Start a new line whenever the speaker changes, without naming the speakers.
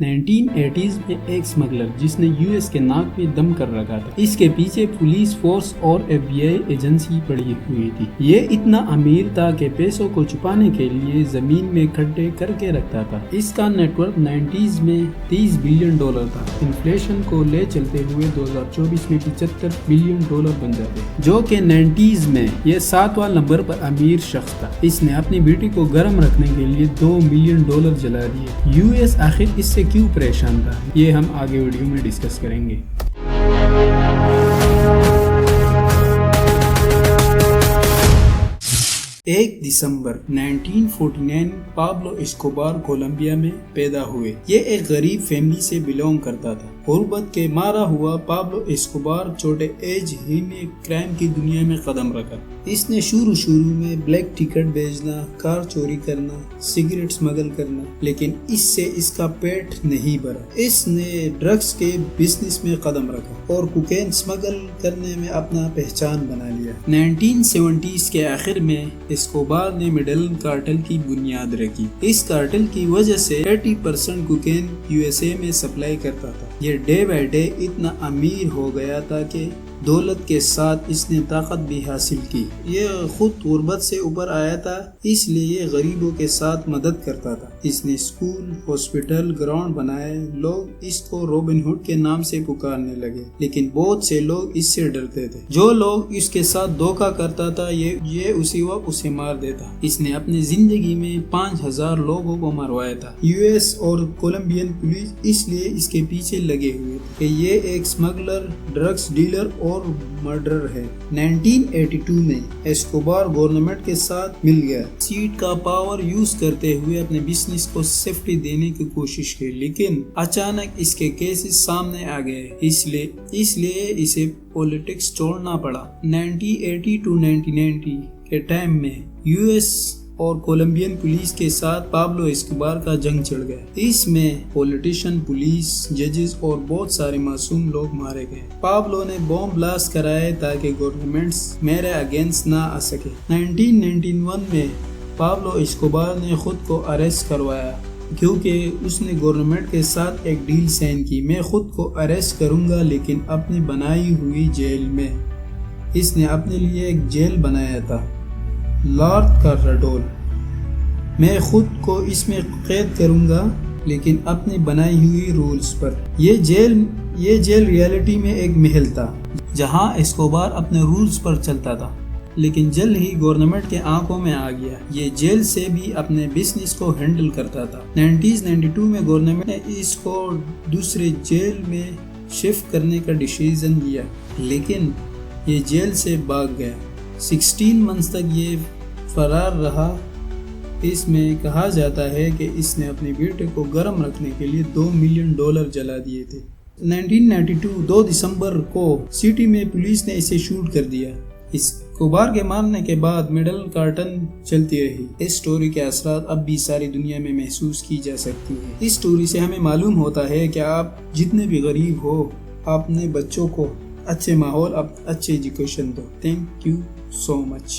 1980s میں ایک smuggler جس نے یو ایس کے ناک میں دم کر رکھا تھا، اس کے پیچھے پولیس فورس اور ایف بی آئی ایجنسی پڑی ہوئی تھی۔ یہ اتنا امیر تھا کہ پیسوں کو چھپانے کے لیے زمین میں کھڈے کر کے رکھتا تھا۔ اس کا نیٹ ورتھ 90s میں $30 بلین تھا۔ انفلیشن کو لے چلتے ہوئے 2024 میں $75 بلین بن جاتے، جو کہ 90s میں یہ 7واں نمبر پر امیر شخص تھا۔ اس نے اپنی بیٹی کو گرم رکھنے کے لیے $2 ملین جلا دیے۔ یو ایس آخر اس سے کیوں پریشان تھا، یہ ہم آگے ویڈیو میں ڈسکس کریں گے۔ 1 دسمبر 1949 پابلو اسکوبار کولمبیا میں پیدا ہوئے۔ یہ ایک غریب فیملی سے بلونگ کرتا تھا۔ غربت کے مارا ہوا پابلو اسکوبار چھوٹے ایج ہی میں کرائم کی دنیا میں قدم رکھا۔ اس نے شروع میں بلیک ٹکٹ بیچنا، کار چوری کرنا، سگریٹ اسمگل کرنا، لیکن اس سے اس کا پیٹ نہیں بھرا۔ اس نے ڈرگز کے بزنس میں قدم رکھا اور کوکین اسمگل کرنے میں اپنا پہچان بنا لیا۔ 1970s کے آخر میں اسکوبار نے میڈلن کارٹل کی بنیاد رکھی۔ اس کارٹل کی وجہ سے 80% کوکین یو ایس اے میں سپلائی کرتا تھا۔ یہ ڈے بائی ڈے اتنا امیر ہو گیا تھا کہ دولت کے ساتھ اس نے طاقت بھی حاصل کی۔ یہ خود غربت سے اوپر آیا تھا، اس لیے یہ غریبوں کے ساتھ مدد کرتا تھا۔ اس نے اسکول، ہاسپٹل، گراؤنڈ بنائے۔ لوگ اس کو رابن ہوڈ کے نام سے پکارنے لگے، لیکن بہت سے لوگ اس سے ڈرتے تھے۔ جو لوگ اس کے ساتھ دھوکہ کرتا تھا یہ اسی وقت اسے مار دیتا۔ اس نے اپنی زندگی میں 5000 لوگوں کو مروایا تھا۔ یو ایس اور کولمبین پولیس اس لیے اس کے پیچھے لگے ہوئے کہ یہ ایک اسمگلر، ڈرگز ڈیلر اور مرڈرر ہے۔ 1982 میں اسکوبار گورنمنٹ کے ساتھ مل گیا۔ سیٹ کا پاور یوز کرتے ہوئے اپنے بزنس کو سیفٹی دینے کی کوشش کی، لیکن اچانک اس کے کیسز سامنے آ گئے، اس لیے اسے پولیٹکس چھوڑنا پڑا۔ 1980 to 1990 کے ٹائم میں یو ایس اور کولمبین پولیس کے ساتھ پابلو اسکوبار کا جنگ چھڑ گیا۔ اس میں پولیٹیشین، پولیس، ججز اور بہت سارے معصوم لوگ مارے گئے۔ پابلو نے بم بلاسٹ کرائے تاکہ گورنمنٹس میرے اگینسٹ نہ آ سکے۔ 1991 میں پابلو اسکوبار نے خود کو اریسٹ کروایا کیونکہ اس نے گورنمنٹ کے ساتھ ایک ڈیل سائن کی۔ میں خود کو اریسٹ کروں گا لیکن اپنی بنائی ہوئی جیل میں۔ اس نے اپنے لیے ایک جیل بنایا تھا، لارڈ کا رڈول۔ میں خود کو اس میں قید کروں گا لیکن اپنی بنائی ہوئی رولز پر۔ یہ جیل ریالٹی میں ایک محل تھا جہاں اسکوبار اپنے رولز پر چلتا تھا، لیکن جلد ہی گورنمنٹ کے آنکھوں میں آ گیا۔ یہ جیل سے بھی اپنے بزنس کو ہینڈل کرتا تھا۔ 1992 میں گورنمنٹ نے اس کو دوسرے جیل میں شفٹ کرنے کا ڈیسیژن لیا، لیکن یہ جیل سے بھاگ گیا۔ 16 منتھس تک یہ فرار رہا۔ اس میں کہا جاتا ہے کہ اس نے اپنے بیٹے کو گرم رکھنے کے لیے $2 ملین جلا دیے تھے۔ 1992 2 دسمبر کو سٹی میں پولیس نے اسے شوٹ کر دیا۔ اسکوبار کے مارنے کے بعد میڈلن کارٹل چلتی رہی۔ اس سٹوری کے اثرات اب بھی ساری دنیا میں محسوس کی جا سکتی ہیں۔ اس سٹوری سے ہمیں معلوم ہوتا ہے کہ آپ جتنے بھی غریب ہو، اپنے بچوں کو اچھے ماحول، اچھے ایجوکیشن دو۔ Thank you so much.